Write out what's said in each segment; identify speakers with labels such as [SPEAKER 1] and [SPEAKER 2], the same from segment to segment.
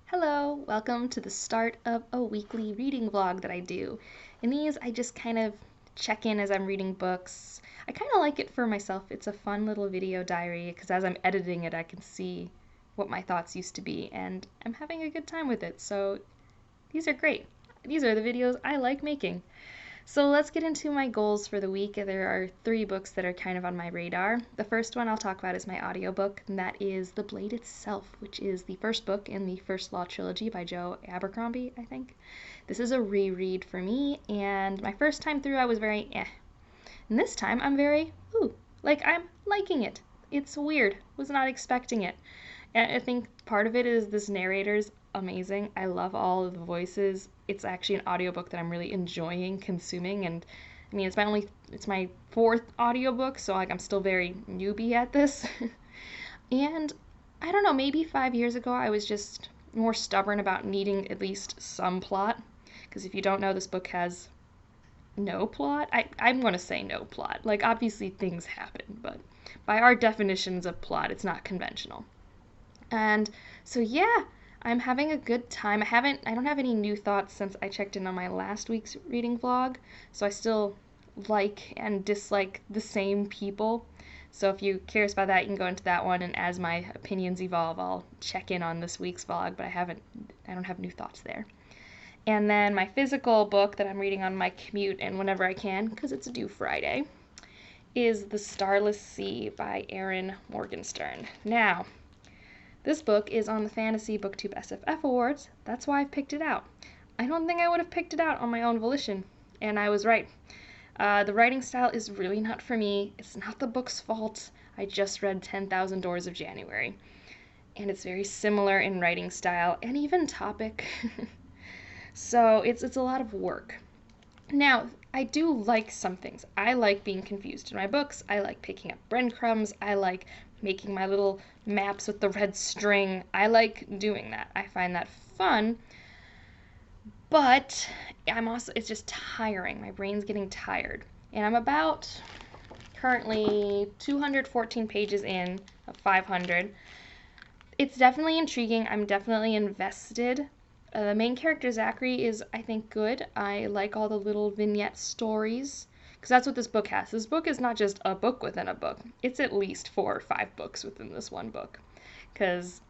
[SPEAKER 1] Hello, welcome to the start of a weekly reading vlog that I do. In these, I just kind of check in as I'm reading books. I kind of like it for myself. It's a fun little video diary because as I'm editing it, I can see what my thoughts used to be, and I'm having a good time with it. So these are great. These are the videos I like making. So let's get into my goals for the week. There are three books that are kind of on my radar. The first one I'll talk about is my audiobook, and that is The Blade Itself, which is the first book in the First Law trilogy by Joe Abercrombie, I think. This is a reread for me, and my first time through I was very eh. And this time I'm very, ooh, like I'm liking it. It's weird. Was not expecting it. And I think part of it is this narrator's amazing. I love all of the voices. It's actually an audiobook that I'm really enjoying consuming, and I mean it's my fourth audiobook, so like I'm still very newbie at this. And I don't know, maybe 5 years ago I was just more stubborn about needing at least some plot. Because if you don't know, this book has no plot. I'm going to say no plot. Like, obviously things happen, but by our definitions of plot, it's not conventional. And so yeah, I'm having a good time. I don't have any new thoughts since I checked in on my last week's reading vlog, so I still like and dislike the same people. So if you're curious about that, you can go into that one, and as my opinions evolve, I'll check in on this week's vlog, but I don't have new thoughts there. And then my physical book that I'm reading on my commute and whenever I can, because it's due Friday, is The Starless Sea by Erin Morgenstern. Now, this book is on the Fantasy BookTube SFF Awards. That's why I've picked it out. I don't think I would have picked it out on my own volition, and I was right. The writing style is really not for me. It's not the book's fault. I just read 10,000 Doors of January, and it's very similar in writing style and even topic. So it's a lot of work. Now, I do like some things. I like being confused in my books. I like picking up breadcrumbs. I like making my little maps with the red string. I like doing that. I find that fun. But it's just tiring. My brain's getting tired. And I'm about currently 214 pages in of 500. It's definitely intriguing. I'm definitely invested. The main character, Zachary, is, I think, good. I like all the little vignette stories, because that's what this book has. This book is not just a book within a book. It's at least 4 or 5 books within this one book, because,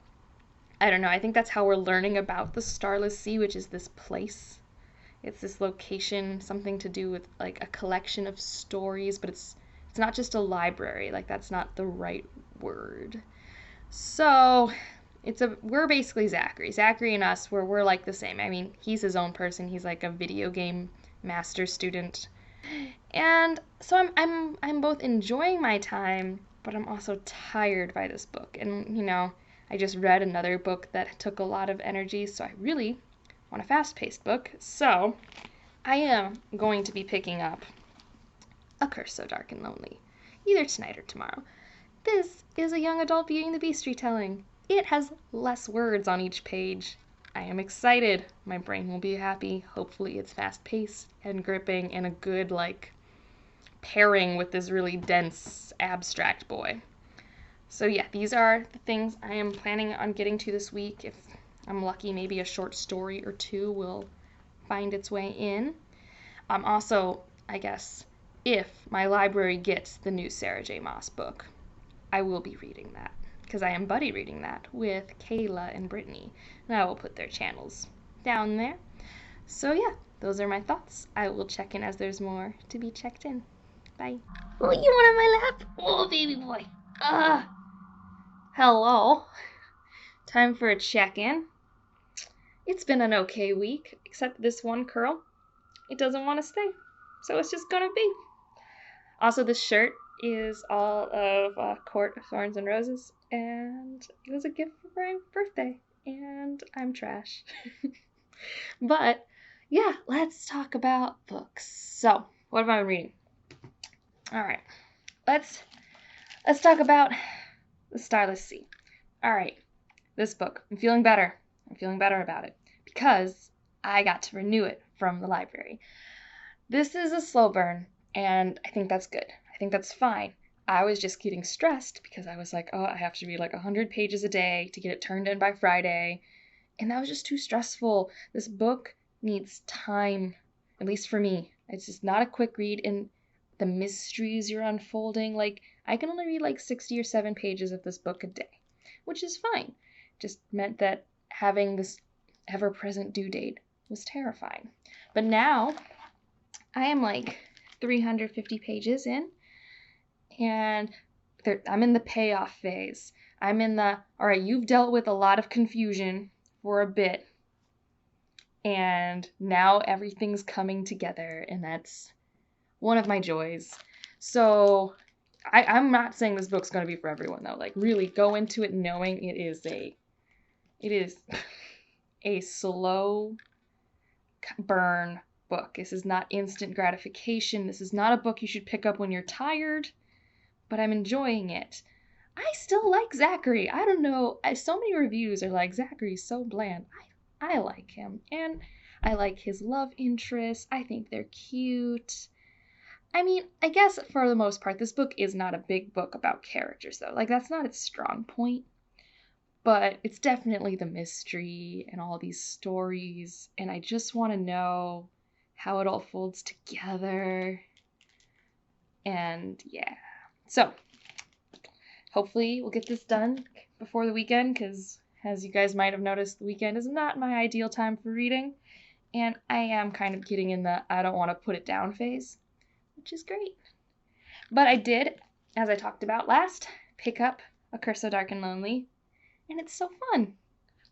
[SPEAKER 1] I don't know, I think that's how we're learning about the Starless Sea, which is this place. It's this location, something to do with, like, a collection of stories, but it's not just a library. Like, that's not the right word. So we're basically Zachary. Zachary and us, we're like the same. I mean, he's his own person. He's like a video game master student. And so I'm both enjoying my time, but I'm also tired by this book. And I just read another book that took a lot of energy, so I really want a fast-paced book. So I am going to be picking up A Curse So Dark and Lonely, either tonight or tomorrow. This is a young adult Beauty and the Beast retelling. It has less words on each page. I am excited. My brain will be happy. Hopefully it's fast-paced and gripping and a good, pairing with this really dense, abstract boy. So yeah, these are the things I am planning on getting to this week. If I'm lucky, maybe a short story or two will find its way in. Also, I guess, if my library gets the new Sarah J. Maas book, I will be reading that, because I am buddy reading that with Kayla and Brittany, and I will put their channels down there. So yeah, those are my thoughts. I will check in as there's more to be checked in. Bye. Oh, you want on my lap? Oh, baby boy. Hello. Time for a check-in. It's been an okay week, except this one curl. It doesn't want to stay, so it's just gonna be. Also, this shirt is all of Court of Thorns and Roses, and it was a gift for my birthday, and I'm trash. But yeah, let's talk about books. So, what have I been reading? All right, let's talk about The Starless Sea. All right, this book, I'm feeling better. I'm feeling better about it because I got to renew it from the library. This is a slow burn, and I think that's good. I think that's fine. I was just getting stressed because I was like, oh, I have to read 100 pages a day to get it turned in by Friday. And that was just too stressful. This book needs time, at least for me. It's just not a quick read, and the mysteries you're unfolding, like, I can only read like 60 or 7 pages of this book a day, which is fine. Just meant that having this ever-present due date was terrifying. But now I am like 350 pages in, and I'm in the payoff phase. I'm in the, all right, you've dealt with a lot of confusion for a bit, and now everything's coming together, and that's one of my joys. So I'm not saying this book's going to be for everyone, though. Like, really go into it knowing it is a slow burn book. This is not instant gratification. This is not a book you should pick up when you're tired, but I'm enjoying it. I still like Zachary. I don't know. So many reviews are like, Zachary's so bland. I like him. And I like his love interest. I think they're cute. I mean, I guess for the most part, this book is not a big book about characters, though. Like, that's not its strong point. But it's definitely the mystery and all these stories. And I just want to know how it all folds together. And yeah. So, hopefully we'll get this done before the weekend, because as you guys might have noticed, the weekend is not my ideal time for reading. And I am kind of getting in the I don't want to put it down phase, which is great. But I did, as I talked about last, pick up A Curse So Dark and Lonely, and it's so fun,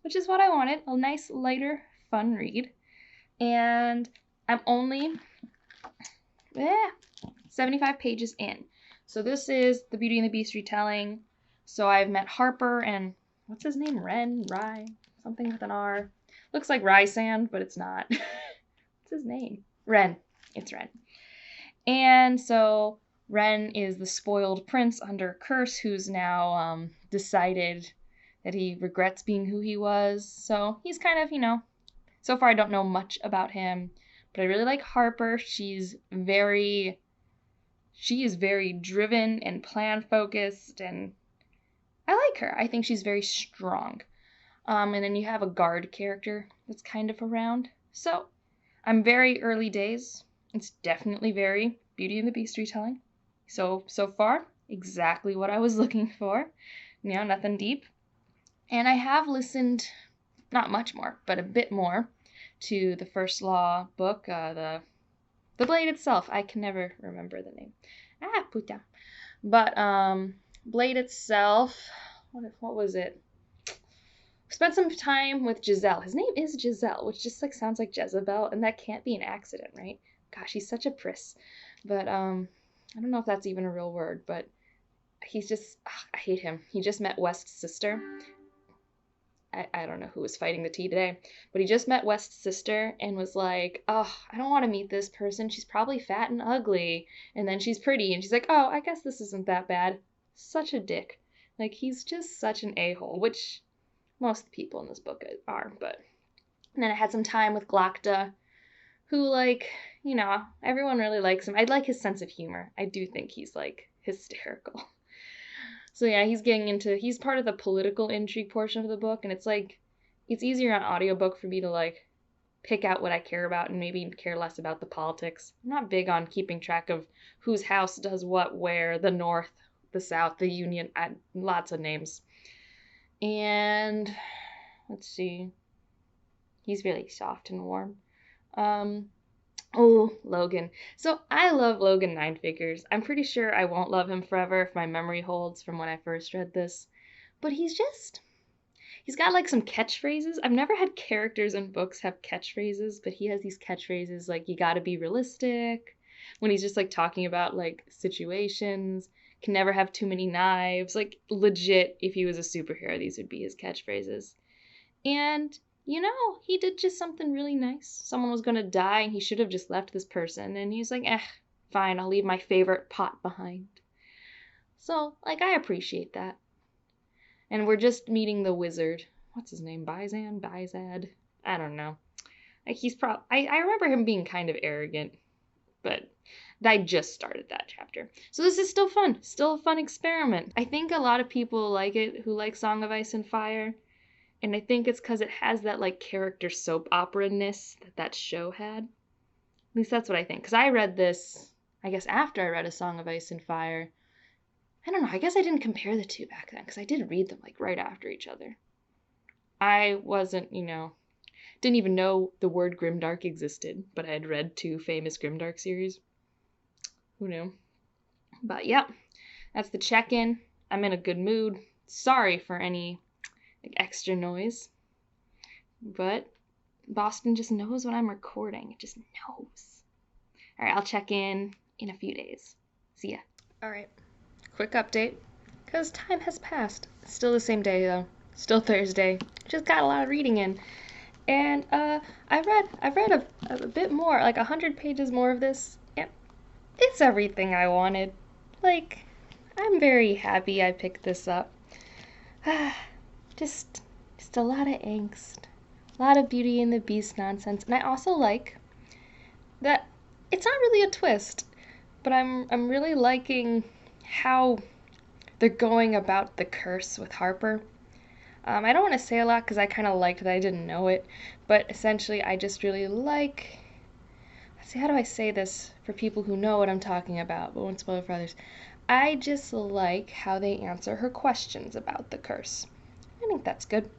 [SPEAKER 1] which is what I wanted, a nice, lighter, fun read. And I'm only 75 pages in. So this is the Beauty and the Beast retelling. So I've met Harper and, what's his name? Rye, something with an R. Looks like Rye Sand, but it's not. What's his name? Ren. It's Ren. And so Ren is the spoiled prince under a curse who's now decided that he regrets being who he was. So he's kind of, so far I don't know much about him, but I really like Harper. She is very driven and plan-focused, and I like her. I think she's very strong. And then you have a guard character that's kind of around. So I'm very early days. It's definitely very Beauty and the Beast retelling. So far, exactly what I was looking for. Nothing deep. And I have listened, not much more, but a bit more, to the First Law book, the Blade itself. I can never remember the name. Puta. But Blade itself, what was it? Spent some time with Giselle. His name is Giselle, which just sounds like Jezebel, and that can't be an accident, right? Gosh, he's such a priss. But I don't know if that's even a real word, but he's just, I hate him. He just met West's sister. I don't know who was fighting the tea today, but he just met West's sister and was like, oh, I don't want to meet this person. She's probably fat and ugly. And then she's pretty. And she's like, oh, I guess this isn't that bad. Such a dick. Like, he's just such an a-hole, which most people in this book are. But and then I had some time with Glocta, who, everyone really likes him. I like his sense of humor. I do think he's, hysterical. So yeah, he's part of the political intrigue portion of the book, and it's easier on audiobook for me to pick out what I care about and maybe care less about the politics. I'm not big on keeping track of whose house does what where, the North, the South, the Union, lots of names. And let's see. He's really soft and warm. Logan. So I love Logan Nine Figures. I'm pretty sure I won't love him forever if my memory holds from when I first read this. But he's got some catchphrases. I've never had characters in books have catchphrases, but he has these catchphrases like, you gotta be realistic. When he's just talking about situations. Can never have too many knives. Legit, if he was a superhero, these would be his catchphrases. And he did just something really nice. Someone was going to die, and he should have just left this person. And he's like, fine, I'll leave my favorite pot behind. So, I appreciate that. And we're just meeting the wizard. What's his name? Bizad? I don't know. I remember him being kind of arrogant, but I just started that chapter. So this is still fun. Still a fun experiment. I think a lot of people like it who like Song of Ice and Fire. And I think it's because it has that like character soap opera-ness that show had. At least that's what I think. Because I read this, I guess, after I read A Song of Ice and Fire. I don't know, I guess I didn't compare the two back then, because I did read them like right after each other. I wasn't, didn't even know the word grimdark existed, but I had read 2 famous grimdark series. Who knew? But yeah, that's the check-in. I'm in a good mood. Sorry for any extra noise, but Boston just knows when I'm recording. It just knows. All right, I'll check in a few days. See ya. All right, quick update, because time has passed. It's still the same day though. Still Thursday. Just got a lot of reading in. And I've read a bit more, like 100 pages more of this, and it's everything I wanted. Like, I'm very happy I picked this up. just a lot of angst, a lot of Beauty and the Beast nonsense, and I also like that it's not really a twist, but I'm really liking how they're going about the curse with Harper. I don't want to say a lot because I kind of liked that I didn't know it, but essentially I just really like, let's see, how do I say this for people who know what I'm talking about, but won't spoil it for others. I just like how they answer her questions about the curse. I think that's good.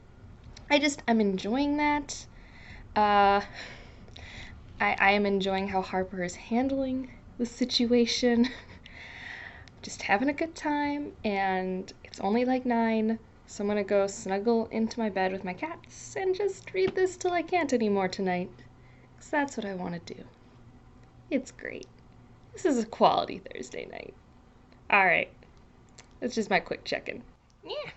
[SPEAKER 1] I'm enjoying that. I am enjoying how Harper is handling the situation. Just having a good time, and it's only like 9. So I'm gonna go snuggle into my bed with my cats and just read this till I can't anymore tonight. Because that's what I want to do. It's great. This is a quality Thursday night. Alright. That's just my quick check-in. Yeah.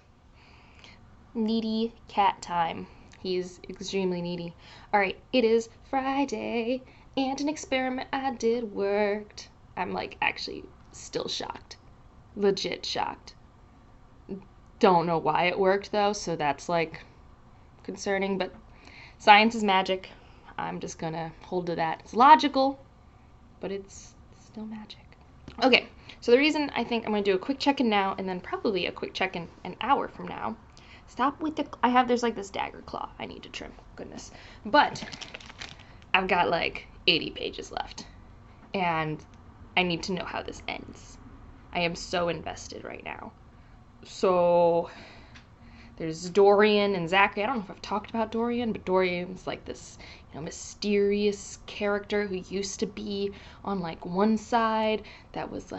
[SPEAKER 1] Needy cat time. He's extremely needy. Alright, it is Friday, and an experiment I did worked. I'm actually still shocked. Legit shocked. Don't know why it worked though, so that's concerning, but science is magic. I'm just gonna hold to that. It's logical, but it's still magic. Okay, so the reason I think I'm gonna do a quick check-in now, and then probably a quick check-in an hour from now. Stop with there's this dagger claw I need to trim. Goodness. But I've got 80 pages left, and I need to know how this ends. I am so invested right now. So there's Dorian and Zachary. I don't know if I've talked about Dorian, but Dorian's this, mysterious character who used to be on one side that was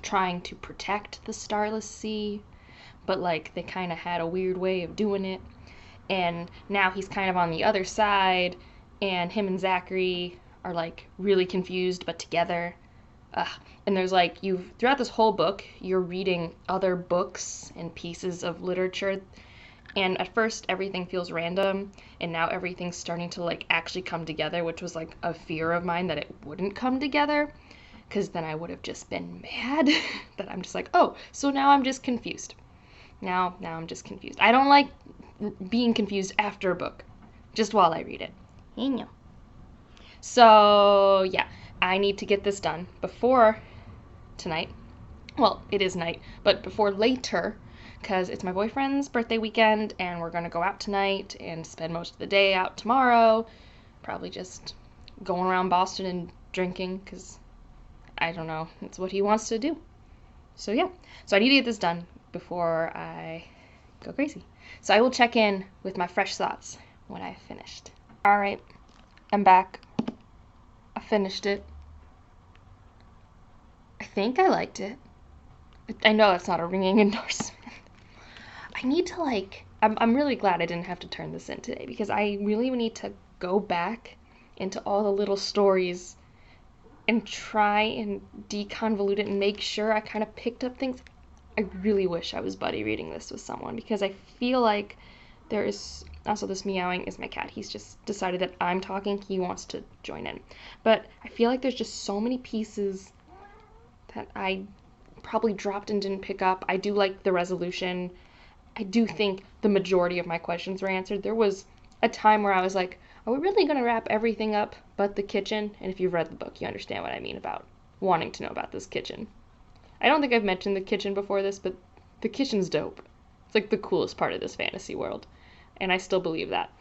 [SPEAKER 1] trying to protect the Starless Sea, but they kind of had a weird way of doing it. And now he's kind of on the other side, and him and Zachary are really confused but together. And there's throughout this whole book, you're reading other books and pieces of literature, and at first everything feels random, and now everything's starting to actually come together, which was a fear of mine that it wouldn't come together, because then I would have just been mad that I'm just oh, so now I'm just confused. Now I'm just confused. I don't like being confused after a book, just while I read it. So yeah, I need to get this done before tonight. Well, it is night, but before later, because it's my boyfriend's birthday weekend, and we're going to go out tonight and spend most of the day out tomorrow. Probably just going around Boston and drinking, because I don't know, it's what he wants to do. So yeah, so I need to get this done before I go crazy. So I will check in with my fresh thoughts when I've finished. All right, I'm back. I finished it. I think I liked it. I know that's not a ringing endorsement. I need to I'm really glad I didn't have to turn this in today, because I really need to go back into all the little stories and try and deconvolute it and make sure I kind of picked up things. I really wish I was buddy reading this with someone, because I feel there is also this meowing is my cat. He's just decided that I'm talking. He wants to join in. But I feel there's just so many pieces that I probably dropped and didn't pick up. I do like the resolution. I do think the majority of my questions were answered. There was a time where I was are we really going to wrap everything up but the kitchen? And if you've read the book, you understand what I mean about wanting to know about this kitchen. I don't think I've mentioned the kitchen before this, but the kitchen's dope. It's the coolest part of this fantasy world. and I still believe that.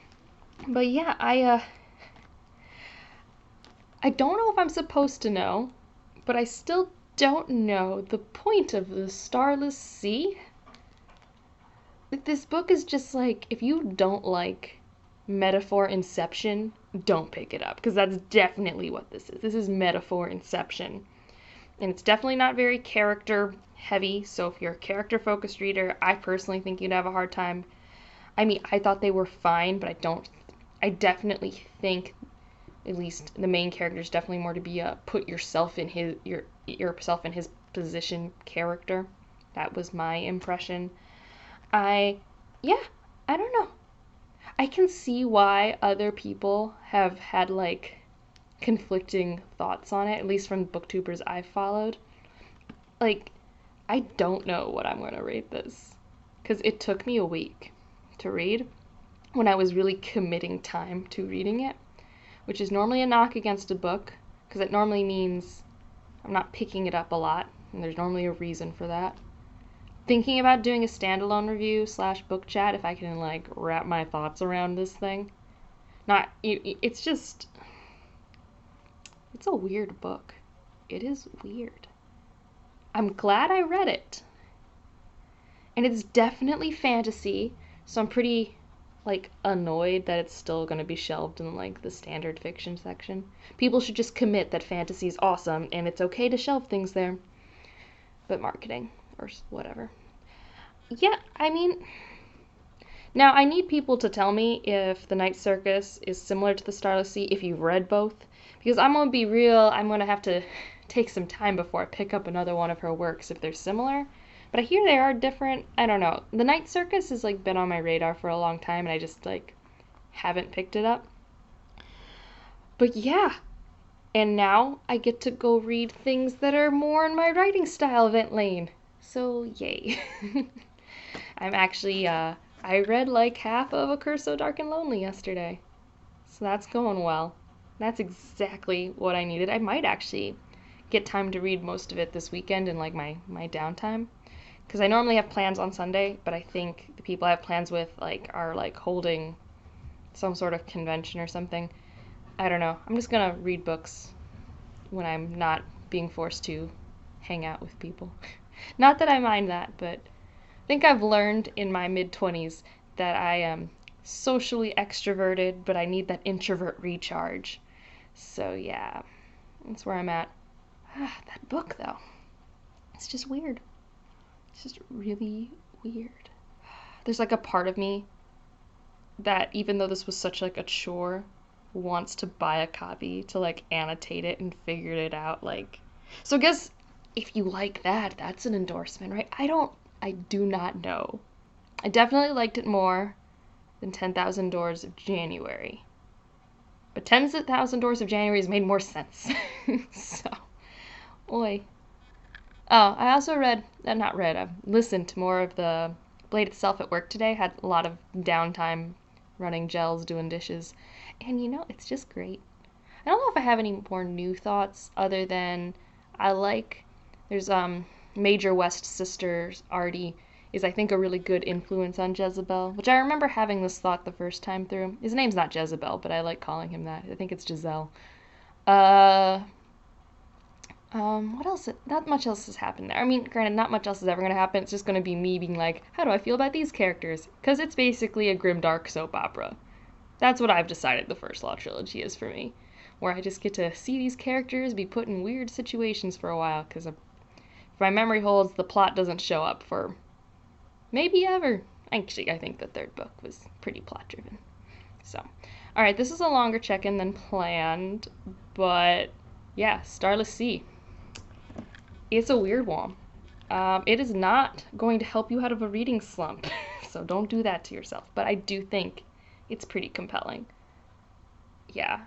[SPEAKER 1] But yeah, I don't know if I'm supposed to know, but I still don't know the point of the Starless Sea. This book is just like, if you don't like metaphor inception, don't pick it up, because that's definitely what this is. This is metaphor inception. And it's definitely not very character heavy, so if you're a character focused reader, I personally think you'd have a hard time. I mean, I thought they were fine, but I definitely think at least the main character is definitely more to be a put yourself in yourself in his position character. That was my impression. Yeah, I don't know. I can see why other people have had like conflicting thoughts on it, at least from booktubers I've followed. Like, I don't know what I'm going to rate this, because it took me a week to read when I was really committing time to reading it, which is normally a knock against a book, because it normally means I'm not picking it up a lot, and there's normally a reason for that. Thinking about doing a standalone review / book chat if I can like wrap my thoughts around this thing. It's just, it's a weird book. It is weird. I'm glad I read it. And it's definitely fantasy, so I'm pretty like annoyed that it's still going to be shelved in like the standard fiction section. People should just commit that fantasy is awesome and it's okay to shelve things there. But marketing or whatever. Yeah, I mean, now I need people to tell me if The Night Circus is similar to The Starless Sea if you've read both, because I'm going to be real, I'm going to have to take some time before I pick up another one of her works if they're similar. But I hear they are different. I don't know. The Night Circus has like been on my radar for a long time and I just like haven't picked it up. But yeah. And now I get to go read things that are more in my writing style event lane. So yay. I'm actually I read like half of A Curse So Dark and Lonely yesterday. So that's going well. That's exactly what I needed. I might actually get time to read most of it this weekend in like my downtime. Because I normally have plans on Sunday, but I think the people I have plans with like are like holding some sort of convention or something. I don't know. I'm just gonna read books when I'm not being forced to hang out with people. Not that I mind that, but I think I've learned in my mid-20s that I am socially extroverted, but I need that introvert recharge. So yeah, that's where I'm at. That book though, it's just weird. It's just really weird. There's like a part of me that even though this was such like a chore, wants to buy a copy to like annotate it and figure it out. Like, so I guess if you like that, that's an endorsement, right? I do not know. I definitely liked it more than 10,000 Doors of January. But 10,000 Doors of January has made more sense. So, oi. Oh, I also I've listened to more of the Blade itself at work today. Had a lot of downtime running gels, doing dishes. And it's just great. I don't know if I have any more new thoughts other than there's Major West Sisters Artie is I think a really good influence on Jezebel, which I remember having this thought the first time through. His name's not Jezebel, but I like calling him that. I think it's Giselle. What else? Not much else has happened there. I mean, granted, not much else is ever going to happen. It's just going to be me being like, how do I feel about these characters? Because it's basically a grimdark soap opera. That's what I've decided the First Law trilogy is for me. Where I just get to see these characters be put in weird situations for a while. Because if my memory holds, the plot doesn't show up for maybe ever. Actually, I think the third book was pretty plot-driven. So, alright, this is a longer check-in than planned. But, yeah, Starless Sea. It's a weird one. It is not going to help you out of a reading slump, so don't do that to yourself. But I do think it's pretty compelling. Yeah.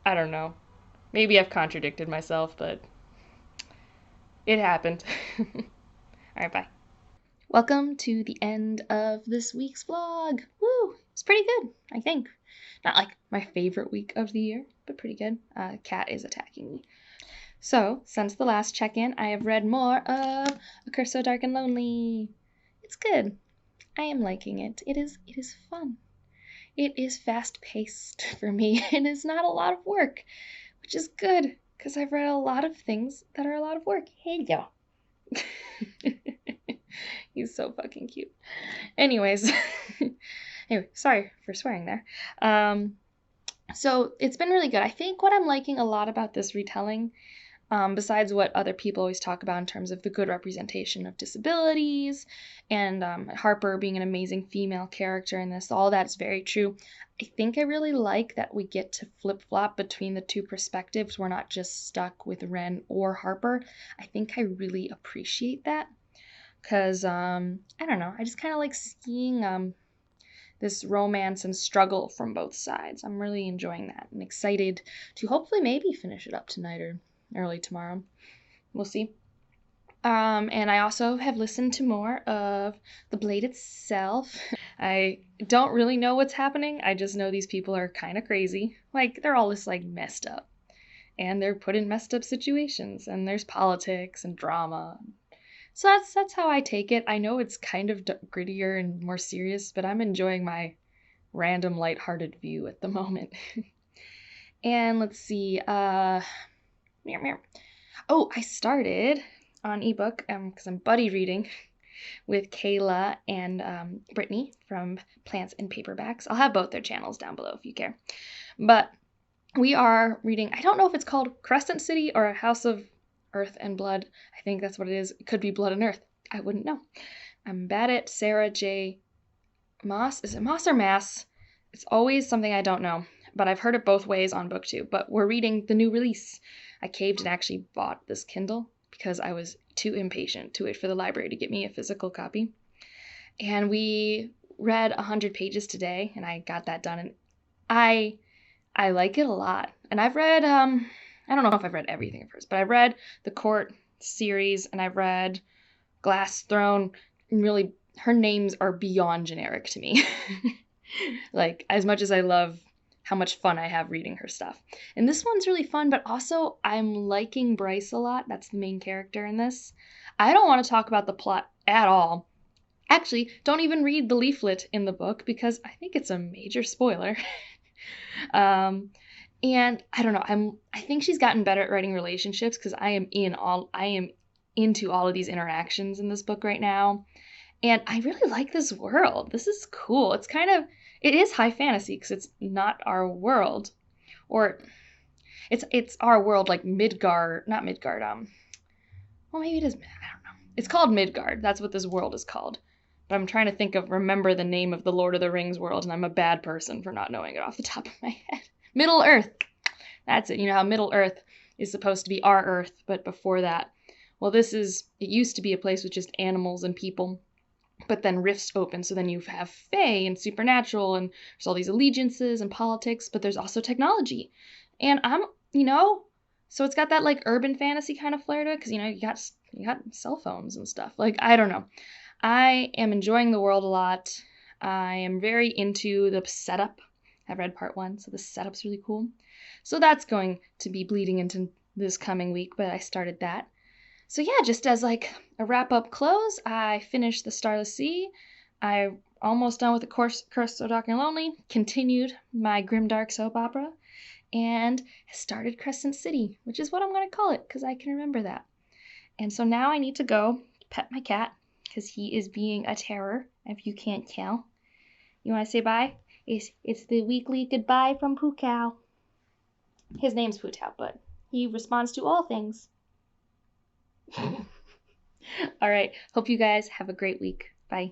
[SPEAKER 1] I don't know. Maybe I've contradicted myself, but it happened. Alright, bye. Welcome to the end of this week's vlog. Woo! It's pretty good, I think. Not like my favorite week of the year, but pretty good. Cat is attacking me. So, since the last check-in, I have read more of A Curse So Dark and Lonely. It's good. I am liking it. It is fun. It is fast-paced for me. It is not a lot of work, which is good because I've read a lot of things that are a lot of work. Hey, yo. He's so fucking cute. Anyways, anyway, sorry for swearing there. So it's been really good. I think what I'm liking a lot about this retelling, besides what other people always talk about in terms of the good representation of disabilities and Harper being an amazing female character in this, all that's very true. I think I really like that we get to flip-flop between the two perspectives. We're not just stuck with Ren or Harper. I think I really appreciate that because, I don't know, I just kind of like seeing this romance and struggle from both sides. I'm really enjoying that and excited to hopefully maybe finish it up tonight or early tomorrow. We'll see. And I also have listened to more of The Blade itself. I don't really know what's happening. I just know these people are kind of crazy. Like, they're all just, like, messed up. And they're put in messed up situations. And there's politics and drama. So that's how I take it. I know it's kind of grittier and more serious, but I'm enjoying my random lighthearted view at the moment. And let's see. Oh, I started on ebook because I'm buddy reading with Kayla and Brittany from Plants and Paperbacks. I'll have both their channels down below if you care. But we are reading, I don't know if it's called Crescent City or A House of Earth and Blood. I think that's what it is. It could be Blood and Earth. I wouldn't know. I'm bad at Sarah J. Maas. Is it Maas or Maas? It's always something I don't know, but I've heard it both ways on BookTube. But we're reading the new release. I caved and actually bought this Kindle because I was too impatient to wait for the library to get me a physical copy. And we read 100 pages today, and I got that done. And I like it a lot. And I've read, I don't know if I've read everything at first, but I've read the Court series, and I've read Glass Throne. And really, her names are beyond generic to me. Like, as much as I love how much fun I have reading her stuff. And this one's really fun, but also I'm liking Bryce a lot. That's the main character in this. I don't want to talk about the plot at all. Actually, don't even read the leaflet in the book because I think it's a major spoiler. And I don't know, I think she's gotten better at writing relationships because I am into all of these interactions in this book right now. And I really like this world. This is cool. It is high fantasy because it's not our world. Or it's our world like Midgard, not Midgard, well maybe it is, I don't know. It's called Midgard. That's what this world is called. But I'm trying to remember the name of the Lord of the Rings world, and I'm a bad person for not knowing it off the top of my head. Middle Earth. That's it. You know how Middle Earth is supposed to be our Earth, but before that, well, it used to be a place with just animals and people, but then rifts open, so then you have fae and supernatural, and there's all these allegiances and politics, but there's also technology. And so it's got that, like, urban fantasy kind of flair to it, because, you got cell phones and stuff. Like, I don't know. I am enjoying the world a lot. I am very into the setup. I've read part 1, so the setup's really cool. So that's going to be bleeding into this coming week, but I started that. So yeah, just as like a wrap-up close, I finished the Starless Sea. I'm almost done with the Curse So Dark and Lonely, continued my grimdark soap opera, and started Crescent City, which is what I'm going to call it, because I can remember that. And so now I need to go pet my cat, because he is being a terror, if you can't tell. You want to say bye? It's the weekly goodbye from Poo Cow. His name's Poo Cow, but he responds to all things. All right. Hope you guys have a great week. Bye.